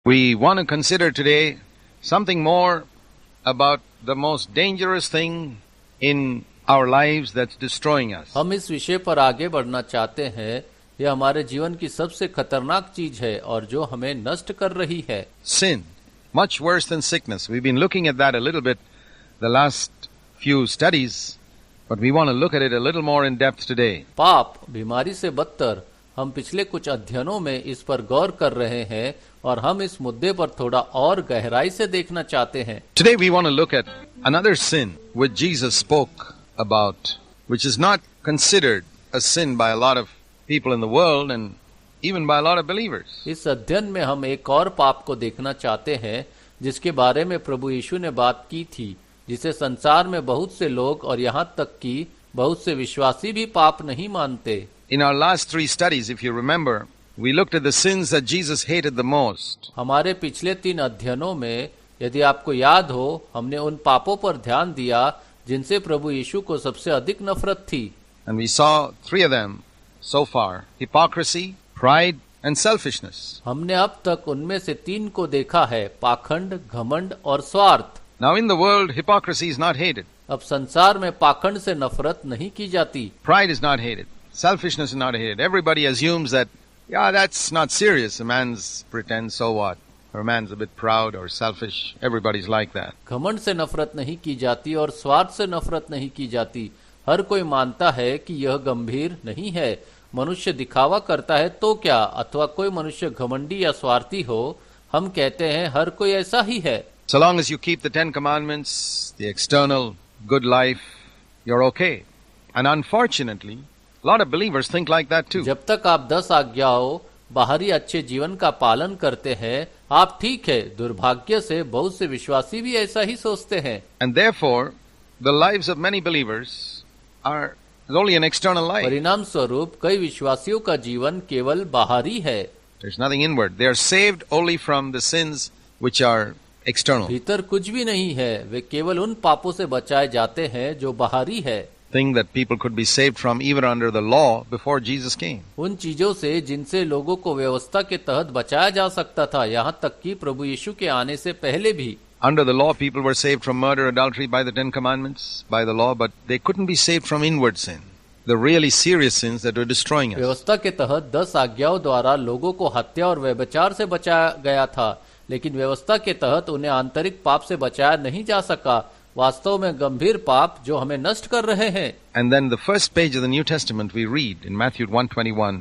We want to consider today something more about the most dangerous thing in our lives that's destroying us. हम इस विषय पर आगे बढ़ना चाहते हैं। यह हमारे जीवन की सबसे खतरनाक चीज है और जो हमें नष्ट कर रही है। Sin, much worse than sickness. We've been looking at that a little bit the last few studies, but we want to look at it a little more in depth today. पाप बीमारी से बदतर, हम पिछले कुछ अध्ययनों में इस पर गौर कर रहे हैं और हम इस मुद्दे पर थोड़ा और गहराई से देखना चाहते हैं। Today we want to look at another sin which Jesus spoke about, which is not considered a sin by a lot of people in the world and even by a lot of believers. इस अध्ययन में हम एक और पाप को देखना चाहते हैं जिसके बारे में प्रभु यीशु ने बात की थी, जिसे संसार में बहुत से लोग और यहाँ तक कि बहुत से विश्वासी भी पाप नहीं मानते। In our last 3 studies, if you remember, we looked at the sins that Jesus hated the most. हमारे पिछले 3 अध्ययनों में, यदि आपको याद हो, हमने उन पापों पर ध्यान दिया जिनसे प्रभु यीशु को सबसे अधिक नफरत थी। And we saw 3 of them so far: hypocrisy, pride, and selfishness. हमने अब तक उनमें से 3 को देखा है, पाखंड, घमंड और स्वार्थ। Now in the world, hypocrisy is not hated. अब संसार में पाखंड से नफरत नहीं की जाती। Pride is not hated. Selfishness is not hated. Everybody assumes that, yeah, that's not serious. A man's pretends, so what? Or a man's a bit proud or selfish. Everybody's like that. घमंड से नफरत नहीं की जाती और स्वार्थ से नफरत नहीं की जाती। हर कोई मानता है कि यह गंभीर नहीं है। मनुष्य दिखावा करता है तो क्या, अथवा कोई मनुष्य घमंडी या स्वार्थी हो, हम कहते हैं हर कोई ऐसा ही है। So long as you keep the 10 commandments, the external good life, you're okay. And unfortunately, a lot of believers think like that too. जब तक आप 10 आज्ञाओं, बाहरी अच्छे जीवन का पालन करते हैं, आप ठीक है। दुर्भाग्य से बहुत से विश्वासी भी ऐसा ही सोचते हैं। And therefore, the lives of many believers are only an external life. परिणाम स्वरूप कई विश्वासियों का जीवन केवल बाहरी है। There's nothing inward. They are saved only from the sins which are external. भीतर कुछ भी नहीं है, वे केवल उन पापों से बचाए जाते हैं जो बाहरी है। Thing that people could be saved from even under the law before Jesus came. उन चीजों से जिनसे लोगों को व्यवस्था के तहत बचाया जा सकता था, यहाँ तक कि प्रभु यीशु के आने से पहले भी। Under the law, people were saved from murder, adultery by the 10 commandments, by the law, but they couldn't be saved from inward sin, the really serious sins that were destroying us. व्यवस्था के तहत 10 आज्ञाओं द्वारा लोगों को हत्या और व्यभिचार से बचाया गया था, लेकिन व्यवस्था के तहत उन्हें आंतरिक पाप से बचाया नहीं जा सका, वास्तव में गंभीर पाप जो हमें नष्ट कर रहे हैं। And then the first page of the New Testament we read in Matthew 1:21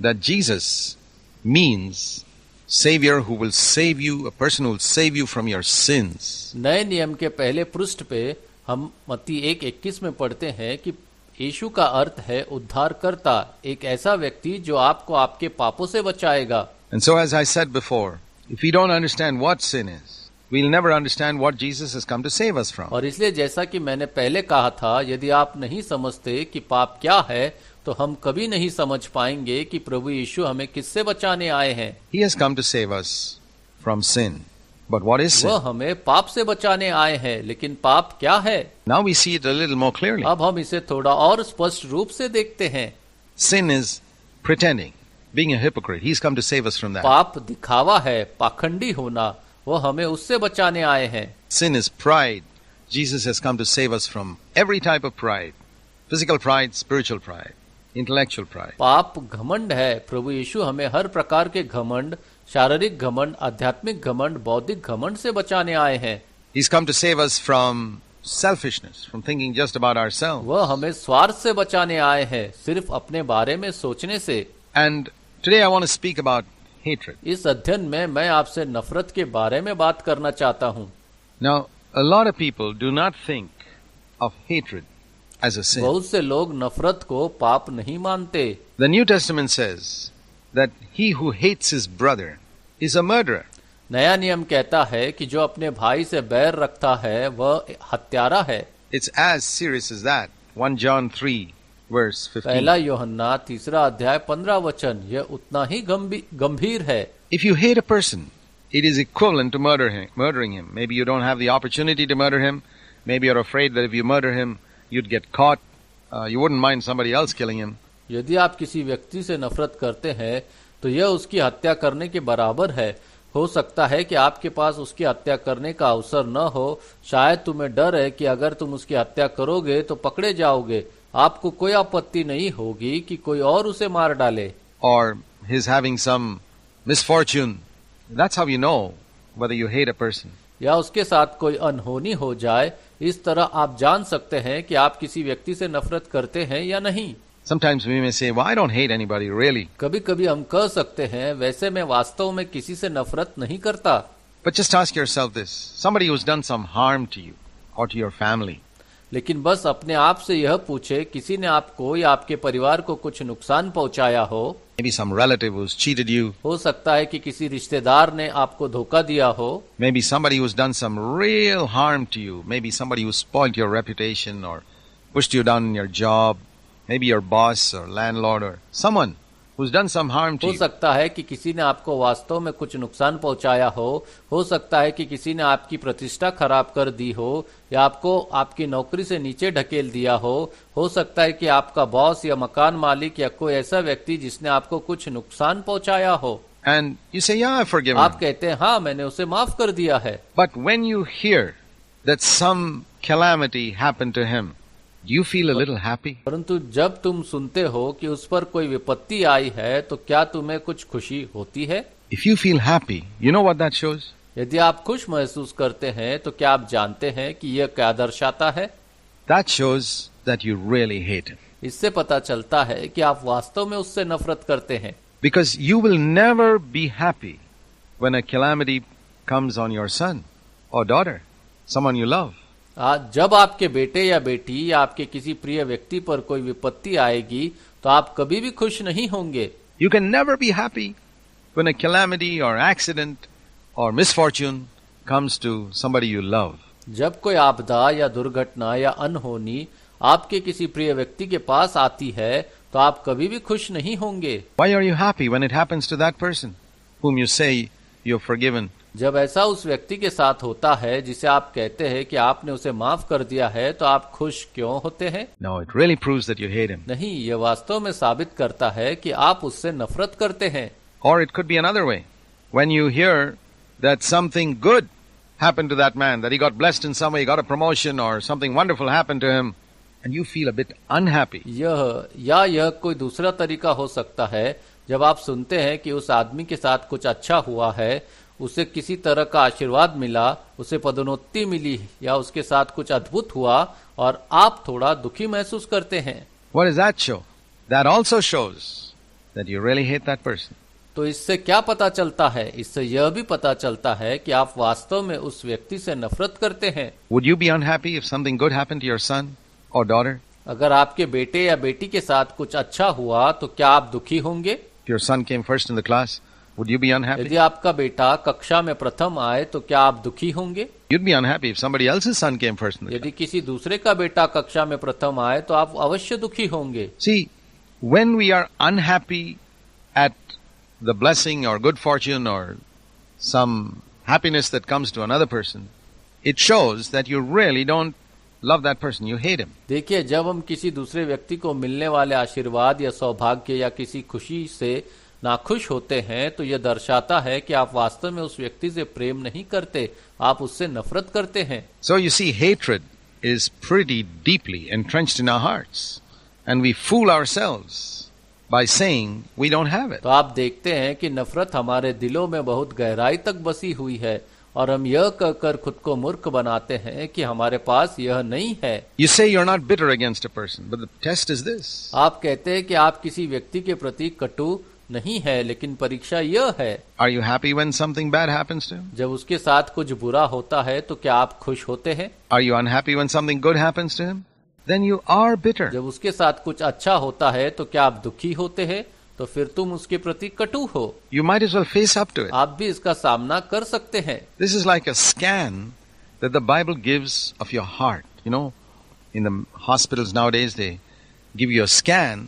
that Jesus means Savior who will save you, a person who will save you from your sins. नए नियम के पहले पृष्ठ पे हम मत्ती 1:21 में पढ़ते हैं कि यीशु का अर्थ है उद्धारकर्ता, एक ऐसा व्यक्ति जो आपको आपके पापों से बचाएगा। And so as I said before, if we don't understand what sin is, we'll never understand what Jesus has come to save us from. और इसलिए जैसा कि मैंने पहले कहा था, यदि आप नहीं समझते कि पाप क्या है, तो हम कभी नहीं समझ पाएंगे कि प्रभु यीशु हमें किससे बचाने आए हैं। He has come to save us from sin. But what is sin? वह हमें पाप से बचाने आए हैं, लेकिन पाप क्या है? Now we see it a little more clearly. अब हम इसे थोड़ा और स्पष्ट रूप से देखते हैं। Sin is pretending, being a hypocrite. He's come to save us from that. पाप दिखावा है, पाखंडी होना, वो हमें उससे बचाने आए हैं। Sin is pride. Jesus has come to save us from every type of pride. Physical pride, spiritual pride, intellectual pride. पाप घमंड है। प्रभु यीशु हमें हर प्रकार के घमंड, शारीरिक घमंड, आध्यात्मिक घमंड, बौद्धिक घमंड से बचाने आए हैं। He's come to save us from selfishness, from thinking just about ourselves. वह हमें स्वार्थ से बचाने आए हैं, सिर्फ अपने बारे में सोचने से। And today I want to speak about hatred. इस अध्ययन में मैं आपसे नफरत के बारे में बात करना चाहता हूँ। Now, a lot of people do not think of hatred as a sin. बहुत से लोग नफरत को पाप नहीं मानते। The New Testament says that he who hates his brother is a murderer. नया नियम कहता है कि जो अपने भाई से बैर रखता है वह हत्यारा है। It's as serious as that. 1 John 3 verse 15. पहला यूहन्ना 3 अध्याय 15 वचन, यह उतना ही गंभीर है। If you hate a person, it is equivalent to murdering him. Maybe you don't have the opportunity to murder him. Maybe you're afraid that if you murder him, you'd get caught. You wouldn't mind somebody else killing him. यदि आप किसी व्यक्ति से नफरत करते हैं तो यह उसकी हत्या करने के बराबर है। हो सकता है कि आपके पास उसकी हत्या करने का अवसर न हो। शायद तुम्हें डर है कि अगर तुम उसकी हत्या करोगे तो पकड़े जाओगे। आपको कोई आपत्ति नहीं होगी कि कोई और उसे मार डाले। Or his having some misfortune. That's how you know whether you hate a person. या उसके साथ कोई अनहोनी हो जाए, इस तरह आप जान सकते हैं कि आप किसी व्यक्ति से नफरत करते हैं या नहीं। Sometimes we may say, well, I don't hate anybody, really. कभी कभी हम कह सकते हैं, वैसे मैं वास्तव में किसी से नफरत नहीं करता। But just ask yourself this. Somebody who's done some harm to you or to your family. लेकिन बस अपने आप से यह पूछे, किसी ने आपको या आपके परिवार को कुछ नुकसान पहुंचाया हो। Maybe some relative who's cheated you. हो सकता है कि किसी रिश्तेदार ने आपको धोखा दिया हो। Maybe somebody who's done some real harm to you. Maybe somebody who spoiled your reputation or pushed you down in your job. Maybe your boss or landlord or someone who's done some harm to हो you. सकता है कि किसी ने आपको वास्तव में कुछ नुकसान पहुंचाया हो सकता है कि किसी ने आपकी प्रतिष्ठा खराब कर दी हो या आपको आपकी नौकरी से नीचे ढकेल दिया हो सकता है कि आपका बॉस या मकान मालिक या कोई ऐसा व्यक्ति जिसने आपको कुछ नुकसान पहुंचाया हो। And you say, yeah, I've forgiven आप him. कहते हैं, हाँ, मैंने उसे माफ कर दिया है। But when you hear that some calamity happened to him, do you feel a little happy? परंतु जब तुम सुनते हो कि उस पर कोई विपत्ति आई है, तो क्या तुम्हें कुछ खुशी होती है? If you feel happy, you know what that shows? यदि आप खुश महसूस करते हैं तो क्या आप जानते हैं कि यह क्या दर्शाता है? That shows that you really hate him. इससे पता चलता है कि आप वास्तव में उससे नफरत करते हैं। Because you will never be happy when a calamity comes on your son or daughter, someone you love. जब आपके बेटे या बेटी या आपके किसी प्रिय व्यक्ति पर कोई विपत्ति आएगी तो आप कभी भी खुश नहीं होंगे। You can never be happy when a calamity or accident or misfortune comes to somebody you love. जब कोई आपदा या दुर्घटना या अनहोनी आपके किसी प्रिय व्यक्ति के पास आती है तो आप कभी भी खुश नहीं होंगे। Why are you happy when it happens to that person whom you say you've forgiven? जब ऐसा उस व्यक्ति के साथ होता है जिसे आप कहते हैं कि आपने उसे माफ कर दिया है, तो आप खुश क्यों होते हैं? No, it really proves that you hate him. नहीं, यह वास्तव में साबित करता है कि आप उससे नफरत करते हैं। Or it could be another way. When you hear that something good happened to that man, that he got blessed in some way, he got a promotion or something wonderful happened to him, and you feel a bit unhappy. यह कोई दूसरा तरीका हो सकता है, जब आप सुनते हैं कि उस आदमी के साथ कुछ अच्छा हुआ है, उसे किसी तरह का आशीर्वाद मिला, उसे पदोन्नति मिली या उसके साथ कुछ अद्भुत हुआ और आप थोड़ा दुखी महसूस करते हैं। What does that show? That also shows that you really hate that person. तो इससे क्या पता चलता है? इससे यह भी पता चलता है कि आप वास्तव में उस व्यक्ति से नफरत करते हैं। Would you be unhappy if something good happened to your son or daughter? अगर आपके बेटे या बेटी के साथ कुछ अच्छा हुआ तो क्या आप दुखी होंगे? If your son came first in the class, would you be unhappy? यदि आपका बेटा कक्षा में प्रथम आए तो क्या आप दुखी होंगे? You'd be unhappy if somebody else's son came first in the class. यदि किसी दूसरे का बेटा कक्षा में प्रथम आए तो आप अवश्य दुखी होंगे। See, when we are unhappy at the blessing or good fortune or some happiness that comes to another person, it shows that you really don't love that person, you hate him. देखिए, जब हम किसी दूसरे व्यक्ति को मिलने वाले आशीर्वाद या सौभाग्य या किसी खुशी से नाखुश होते हैं तो यह दर्शाता है कि आप वास्तव में उस व्यक्ति से प्रेम नहीं करते, आप उससे नफरत करते हैं। So you see, hatred is pretty deeply entrenched in our hearts, and we fool ourselves by saying we don't have it. तो आप देखते हैं कि नफरत हमारे दिलों में बहुत गहराई तक बसी हुई है और हम यह कहकर खुद को मूर्ख बनाते हैं कि हमारे पास यह नहीं है। You say you're not bitter against a person, but the test is this. आप कहते हैं कि आप किसी व्यक्ति के प्रति कटु नहीं है, लेकिन परीक्षा यह है, Are you happy when something bad happens to him? जब उसके साथ कुछ बुरा होता है तो क्या आप खुश होते हैं? Are you unhappy when something good happens to him? Then you are bitter. जब उसके साथ कुछ अच्छा होता है तो क्या आप दुखी होते हैं? तो फिर तुम उसके प्रति कटु हो। You might as well face up to it. आप भी इसका सामना कर सकते हैं। This is like a scan that the Bible gives of your heart. You know, in the hospitals nowadays, they give you a scan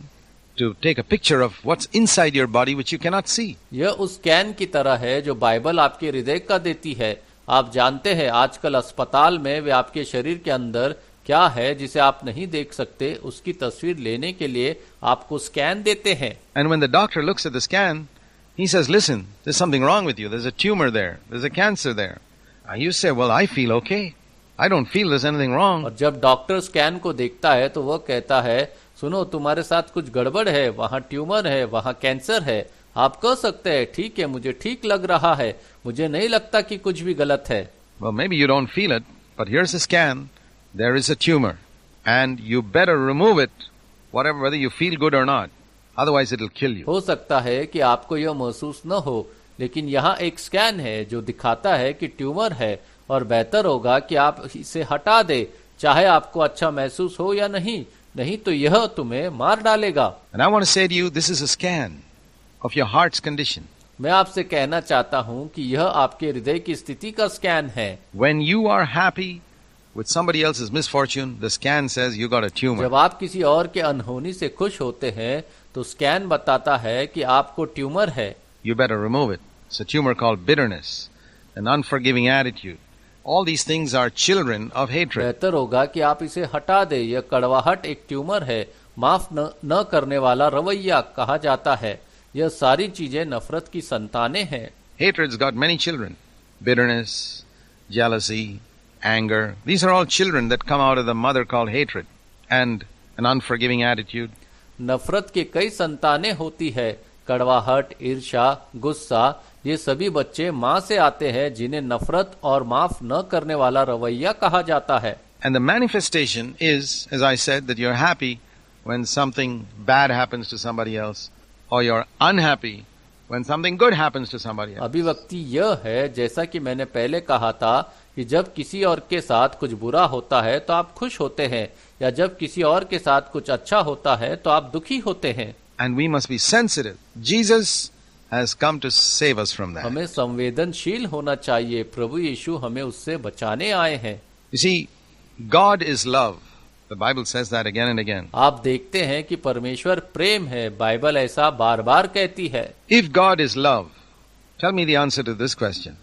to take a picture of what's inside your body which you cannot see. यह उस scan की तरह है जो Bible आपके हृदय का देती है। आप जानते हैं, आजकल अस्पताल में वे आपके शरीर के अंदर क्या है जिसे आप नहीं देख सकते, उसकी तस्वीर लेने के लिए आपको स्कैन देते हैं। And when the doctor looks at the scan, He says, listen, there's something wrong with you. There's a tumor there. There's a cancer there. You say, well, I feel okay. I don't feel there's anything wrong. और जब doctor scan को देखता है तो वह कहता है, सुनो तुम्हारे साथ कुछ गड़बड़ है, वहाँ ट्यूमर है, वहाँ कैंसर है. आप कह सकते हैं ठीक है, मुझे ठीक लग रहा है, मुझे नहीं लगता कि कुछ भी गलत है. Well, maybe you don't feel it, but here's a scan. There is a tumor. And you better remove it, whether you feel good or not. Otherwise it'll kill you. हो सकता है कि आपको यह महसूस न हो, लेकिन यहाँ एक स्कैन है जो दिखाता है कि ट्यूमर है और बेहतर होगा कि आप इसे हटा दे, चाहे आपको अच्छा महसूस हो या नहीं तो यह तुम्हें मार डालेगा. And I want to say to you, this is a scan of your heart's condition. मैं आपसे कहना चाहता हूँ कि यह आपके हृदय की स्थिति का स्कैन है. When you are happy with somebody else's misfortune, the scan says you got a tumor. जब आप किसी और के अनहोनी से खुश होते हैं तो स्कैन बताता है कि आपको ट्यूमर है. You better remove it. It's a tumor called bitterness, an unforgiving attitude. All these things are children of hatred. बेहतर होगा कि आप इसे हटा दे. यह कड़वाहट एक ट्यूमर है. माफ न करने वाला रवैया कहा जाता है. यह सारी चीजें नफरत की संतानें हैं. Hatred's got many children. Bitterness, jealousy, anger. These are all children that come out of the mother called hatred. And an unforgiving attitude. नफरत के कई संतानें होती है. कड़वाहट, ईर्ष्या, गुस्सा, ये सभी बच्चे माँ से आते हैं जिन्हें नफरत और माफ न करने वाला रवैया कहा जाता है. And the manifestation is, as I said, that you're happy when something bad happens to somebody else, or you're unhappy when something good happens to somebody else. अभिव्यक्ति यह है, जैसा कि मैंने पहले कहा था, कि जब किसी और के साथ कुछ बुरा होता है तो आप खुश होते हैं, या जब किसी और के साथ कुछ अच्छा होता है तो आप दुखी होते हैं. And we must be sensitive. Jesus has come to save us from that. हमें संवेदनशील होना चाहिए. प्रभु यीशु हमें उससे बचाने आए हैं. You see, God is love. The Bible says that again and again. आप देखते हैं कि परमेश्वर प्रेम है. बाइबल ऐसा बार बार कहती है. If God is love, tell me the answer to this question.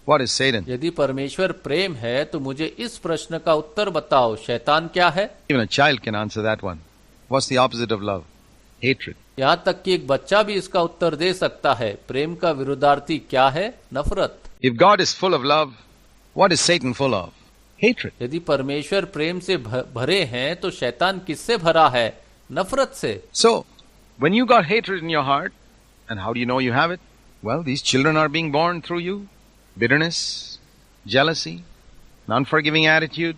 What is Satan? यदि परमेश्वर प्रेम है तो मुझे इस प्रश्न का उत्तर बताओ, शैतान क्या है? Even a child can answer that one. What's the opposite of love? Hatred. यहाँ तक कि एक बच्चा भी इसका उत्तर दे सकता है. प्रेम का विरोधार्थी क्या है? नफरत. If God is full of love, what is Satan full of? Hatred. यदि परमेश्वर प्रेम से भरे हैं तो शैतान किससे भरा है? नफरत से. So, when you got hatred in your heart, and how do you know you have it? Well, these children are being born through you. Bitterness, jealousy, an unforgiving attitude.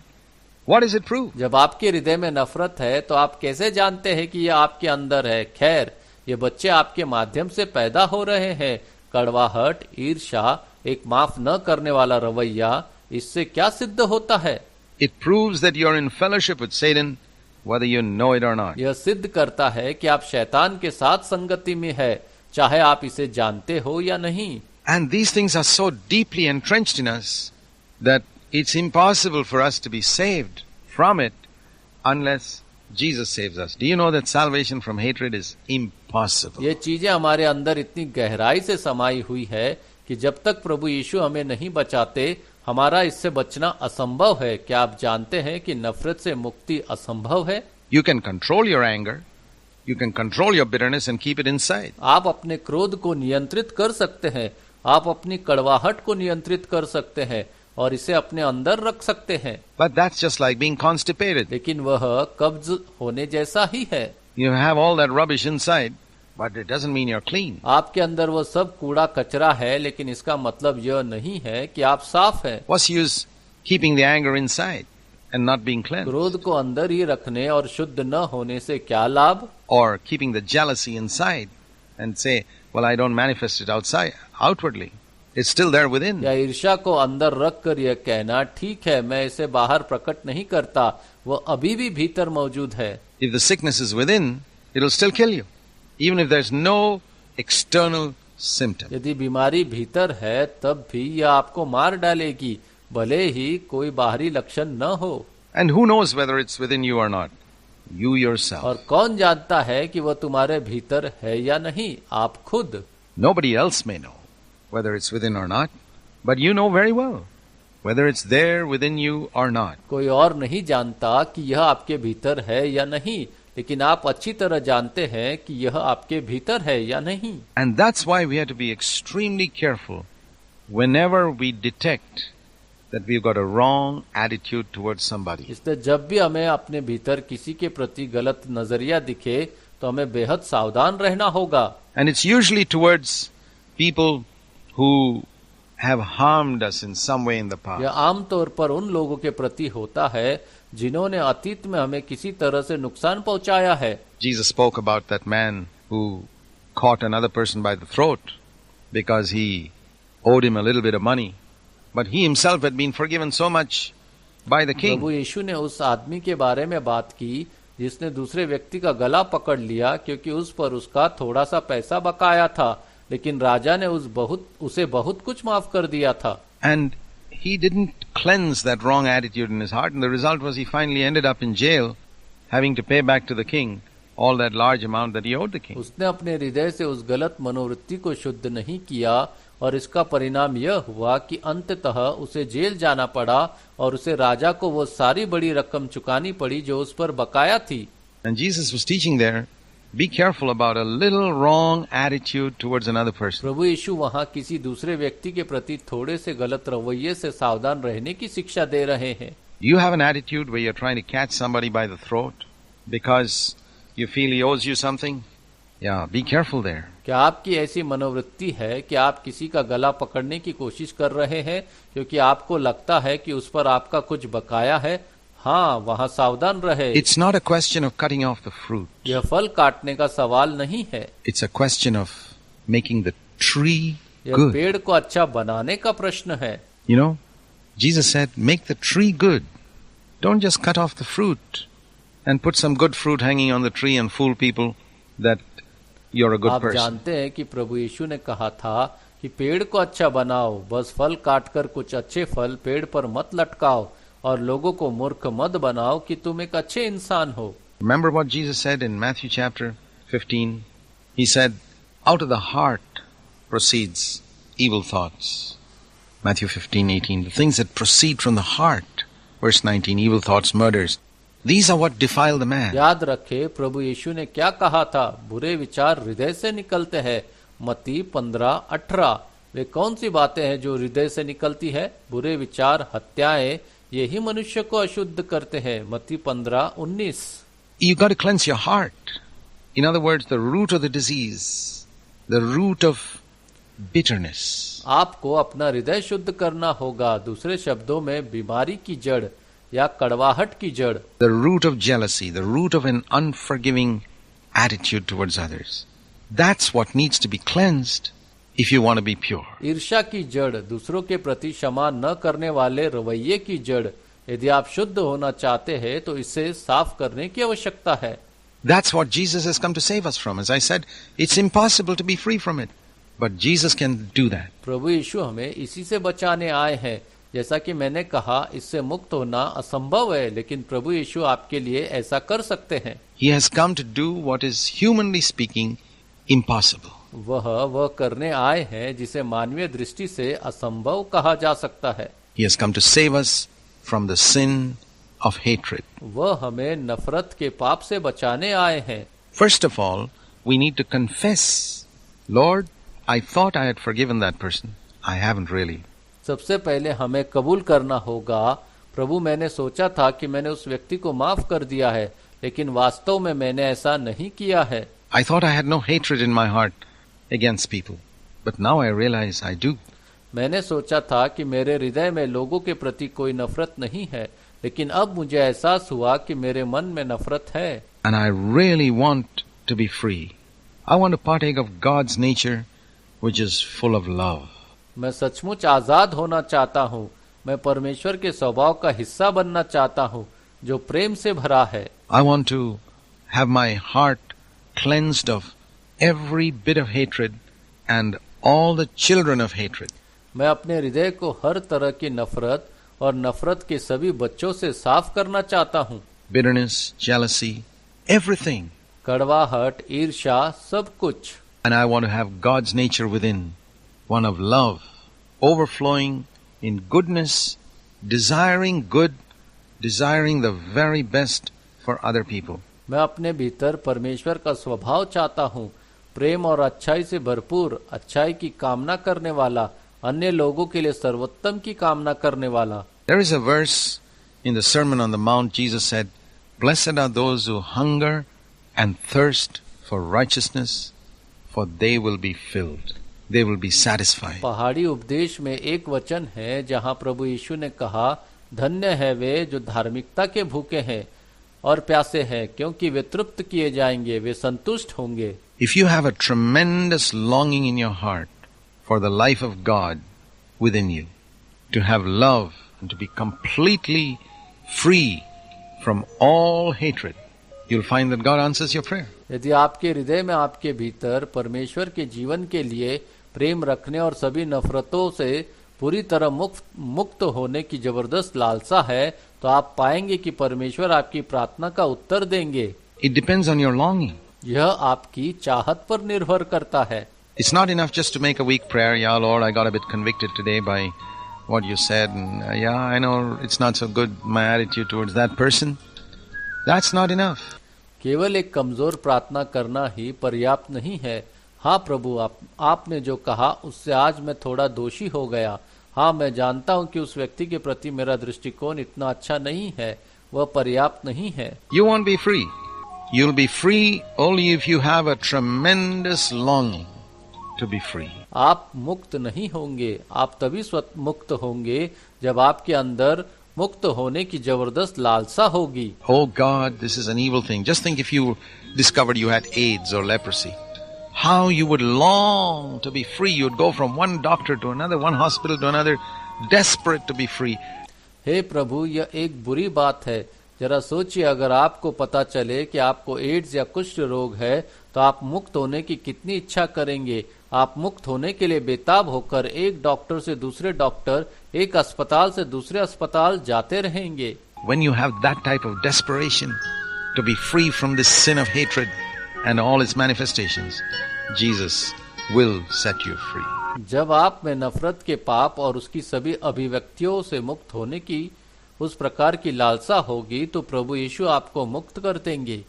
What does it prove? जब आपके हृदय में नफरत है तो आप कैसे जानते हैं कि यह आपके अंदर है? खैर, ये बच्चे आपके माध्यम से पैदा हो रहे हैं. कड़वाहट, ईर्ष्या, एक माफ न करने वाला रवैया, इससे क्या सिद्ध होता है? It proves that you're in fellowship with Satan, whether you know it or not. यह सिद्ध करता है कि आप शैतान के साथ संगति में है, चाहे आप इसे जानते हो या नहीं. And these things are so deeply entrenched in us that it's impossible for us to be saved from it unless Jesus saves us. Do you know that salvation from hatred is impossible? ये चीजें हमारे अंदर इतनी गहराई से समाई हुई है कि जब तक प्रभु यीशु हमें नहीं बचाते, हमारा इससे बचना असंभव है. क्या आप जानते हैं कि नफरत से मुक्ति असंभव है? You can control your anger. You can control your bitterness and keep it inside. आप अपने क्रोध को नियंत्रित कर सकते हैं. आप अपनी कड़वाहट को नियंत्रित कर सकते हैं और इसे अपने अंदर रख सकते हैं. But that's just like being constipated. लेकिन वह कब्ज होने जैसा ही है. You have all that rubbish inside, but it doesn't mean you're clean. आपके अंदर वह सब कूड़ा कचरा है, लेकिन इसका मतलब यह नहीं है कि आप साफ हैं. What's use keeping the anger inside and not being cleansed? क्रोध को अंदर ही रखने और शुद्ध न होने से क्या लाभ? Or keeping the jealousy inside and say, well, I don't manifest it outwardly. It's still there within. या ईर्ष्या को अंदर रख कर यह कहना, ठीक है, मैं इसे बाहर प्रकट नहीं करता, वह अभी भी भीतर मौजूद है. If the sickness is within, it'll still kill you, even if there's no external symptom. यदि बीमारी भीतर है तब भी यह आपको मार डालेगी, भले ही कोई बाहरी लक्षण न हो. And who knows whether it's within you or not? You yourself. और कौन जानता है कि वह तुम्हारे भीतर है या नहीं? आप खुद. Nobody else may know whether it's within or not, but you know very well whether it's there within you or not. कोई और नहीं जानता कि यह आपके भीतर है या नहीं, लेकिन आप अच्छी तरह जानते हैं कि यह आपके भीतर है या नहीं। And that's why we have to be extremely careful whenever we detect that we've got a wrong attitude towards somebody. इसलिए जब भी हमें अपने भीतर किसी के प्रति गलत नजरिया दिखे तो हमें बेहद सावधान रहना होगा। And it's usually towards people who have harmed us in some way in the past. यह आमतौर पर उन लोगों के प्रति होता है जिन्होंने अतीत में हमें किसी तरह से नुकसान पहुंचाया है। Jesus spoke about that man who caught another person by the throat because he owed him a little bit of money, but he himself had been forgiven so much by the king. प्रभु यीशु ने उस आदमी के बारे में बात की जिसने दूसरे व्यक्ति का गला पकड़ लिया क्योंकि उस पर उसका थोड़ा सा पैसा बकाया था, लेकिन राजा ने उसे बहुत कुछ माफ कर दिया था। And he didn't cleanse that wrong attitude in his heart, and the result was he finally ended up in jail, having to pay back to the king all that large amount that he owed the king. उसने अपने हृदय से उस गलत मनोवृत्ति को शुद्ध नहीं किया और इसका परिणाम यह हुआ कि अंततः उसे जेल जाना पड़ा और उसे राजा को वो सारी बड़ी रकम चुकानी पड़ी जो उस पर बकाया थी। And Jesus was teaching there, be careful about a little wrong attitude towards another person. प्रभु यीशु वहाँ किसी दूसरे व्यक्ति के प्रति थोड़े से गलत रवैये से सावधान रहने की शिक्षा दे रहे हैं। You have an attitude where you're trying to catch somebody by the throat because you feel he owes you something? Yeah, be careful there. क्या आपकी ऐसी मनोवृत्ति है कि आप किसी का गला पकड़ने की कोशिश कर रहे हैं क्योंकि आपको लगता है कि उस पर आपका कुछ बकाया है? हाँ, वहाँ सावधान रहे। It's not a question of cutting off the fruit. यह फल काटने का सवाल नहीं है। It's a question of making the tree यह good. पेड़ को अच्छा बनाने का प्रश्न है। You know, Jesus said, make the tree good. Don't just cut off the fruit and put some good fruit hanging on the tree and fool people that you're a good आप person. जानते हैं कि प्रभु यीशु ने कहा था कि पेड़ को अच्छा बनाओ, बस फल काटकर कुछ अच्छे फल पेड़ पर मत लटकाओ और लोगों को मूर्ख मत बनाओ कि तुम एक अच्छे इंसान हो। Remember what Jesus said in Matthew chapter 15? He said, out of the heart proceeds evil thoughts. Matthew 15:18. The things that proceed from the heart. Verse 19, evil thoughts, murders. These are what defile the man. याद रखे प्रभु यीशु ने क्या कहा था, बुरे विचार हृदय से निकलते हैं। मत्ती 15:18। वे कौन सी बातें हैं जो हृदय से निकलती है? बुरे विचार, हत्याएं, यही मनुष्य को अशुद्ध करते हैं। मत्ती 15:19। You got to cleanse your heart. In other words, the root of the disease, the root of bitterness. आपको अपना हृदय शुद्ध करना होगा। दूसरे शब्दों में बीमारी की जड़ या कड़वाहट की जड़, The root of jealousy, the root of an unforgiving attitude towards others. That's what needs to be cleansed if you want to be pure. ईर्ष्या की जड़, दूसरों के प्रति क्षमा न करने वाले रवैये की जड़। यदि आप शुद्ध होना चाहते हैं तो इसे साफ करने की आवश्यकता है। That's what Jesus has come to save us from. As I said, it's impossible to be free from it. But Jesus can do that. प्रभु यीशु हमें इसी से बचाने आए हैं। जैसा कि मैंने कहा, इससे मुक्त होना असंभव है, लेकिन प्रभु यीशु आपके लिए ऐसा कर सकते हैं। He has come to do what is humanly speaking impossible. वह करने आए हैं जिसे मानवीय दृष्टि से असंभव कहा जा सकता है। He has come to save us from the sin of hatred. वह हमें नफरत के पाप से बचाने आए हैं। First of all, we need to confess, Lord, I thought I had forgiven that person. I haven't really. सबसे पहले हमें कबूल करना होगा, प्रभु मैंने सोचा था कि मैंने उस व्यक्ति को माफ कर दिया है, लेकिन वास्तव में मैंने ऐसा नहीं किया है। I thought I had no hatred in my heart against people, but now I realize I do. मैंने सोचा था कि मेरे हृदय में लोगों के प्रति कोई नफरत नहीं है, लेकिन अब मुझे एहसास हुआ कि मेरे मन में नफरत है। And I really want to be free. I want to partake of God's nature, which is full of love. मैं सचमुच आजाद होना चाहता हूँ। मैं परमेश्वर के स्वभाव का हिस्सा बनना चाहता हूँ जो प्रेम से भरा है। I want to have my heart cleansed of every bit of hatred and all the children of hatred. मैं अपने हृदय को हर तरह की नफरत और नफरत के सभी बच्चों से साफ करना चाहता हूँ। Bitterness, jealousy, everything. कड़वाहट, ईर्ष्या, सब कुछ। And I want to have God's nature within, one of love, overflowing in goodness, desiring good, desiring the very best for other people. मैं अपने भीतर परमेश्वर का स्वभाव चाहता हूँ, प्रेम और अच्छाई से भरपूर, अच्छाई की कामना करने वाला, अन्य लोगों के लिए सर्वोत्तम की कामना करने वाला। There is a verse in the Sermon on the Mount. Jesus said, "Blessed are those who hunger and thirst for righteousness, for they will be filled. They will be satisfied." पहाड़ी उपदेश में एक वचन है जहाँ प्रभु यीशु ने कहा, धन्य है वे जो धार्मिकता के भूखे हैं और प्यासे हैं, क्योंकि वे तृप्त किए जाएंगे, वे संतुष्ट होंगे। If you have a tremendous longing in your heart for the life of God within you, to have love and to be completely free from all hatred, you'll find that God answers your prayer. यदि आपके हृदय में, आपके भीतर परमेश्वर के जीवन के लिए प्रेम रखने और सभी नफरतों से पूरी तरह मुक्त होने की जबरदस्त लालसा है, तो आप पाएंगे कि परमेश्वर आपकी प्रार्थना का उत्तर देंगे। It depends on your longing. यह आपकी चाहत पर निर्भर करता है। It's not enough just to make a weak prayer. Yeah, Lord, I got a bit convicted today by what you said. And yeah, I know it's not so good, my attitude towards that person. That's not enough. केवल एक कमजोर प्रार्थना करना ही पर्याप्त नहीं है। हाँ प्रभु, आपने जो कहा उससे आज मैं थोड़ा दोषी हो गया। हाँ, मैं जानता हूँ कि उस व्यक्ति के प्रति मेरा दृष्टिकोण इतना अच्छा नहीं है, वह पर्याप्त नहीं है। You won't be free. You'll be free only if you have a tremendous longing to be free. आप मुक्त नहीं होंगे, आप तभी मुक्त होंगे जब आपके अंदर मुक्त होने की जबरदस्त लालसा होगी। Oh God, this is an evil thing. Just think if you discovered you had AIDS or leprosy. How you would long to be free. You'd go from one doctor to another, one hospital to another, desperate to be free. हे प्रभु, यह एक बुरी बात है। जरा सोचिए, अगर आपको पता चले कि आपको एड्स या कुष्ठ रोग है, तो आप मुक्त होने की कितनी इच्छा करेंगे। आप मुक्त होने के लिए बेताब होकर एक डॉक्टर से दूसरे डॉक्टर, एक अस्पताल से दूसरे अस्पताल जाते रहेंगे। When you have that type of desperation to be free from this sin of hatred and all its manifestations, Jesus will set you free. जब आप में नफरत के पाप और उसकी सभी अभिव्यक्तियों से मुक्त होने की उस प्रकार की लालसा होगी, तो प्रभु यीशु आपको मुक्त कर देंगे।